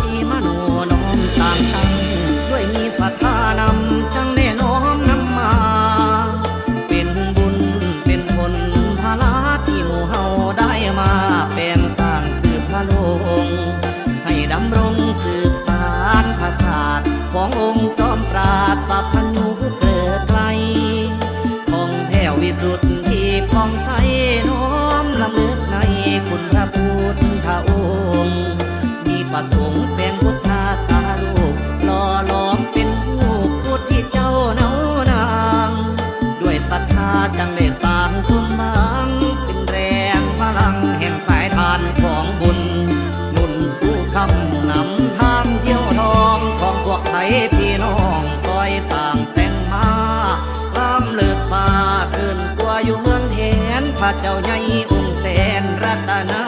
จีมโนน้อมต่างตั้งด้วยมีศรัทธานำจังแน่น้อมนำมาเป็นบุญเป็นผลภาระที่หมู่เฮาได้มาแปลงสร้างสืบพระโลงให้ดำรงสืบสานภาษาขององค์จอมปราดสัพพัญญูเกิดไกลท่องแผ้ววิสุทธิ์ที่ผ่องใสน้อมลำลึกในคุณพระพุทธองค์มีประสงค์เป็นพุทธาสารูปหล่อหลอมเป็นรูปพุทธที่เจ้าเนานางด้วยศรัทธาจังได้สร้างสมบังเป็นแรงพลังแห่งสายทานของบุญหนุนสู่คำนำทางเที่ยวทองของพวกไทยพี่น้องซอยสร้างแต่งมาล้ำเลิศฟ้าเกินกว่าอยู่เมืองแทนพระเจ้าใหญ่องค์แสนรัตนา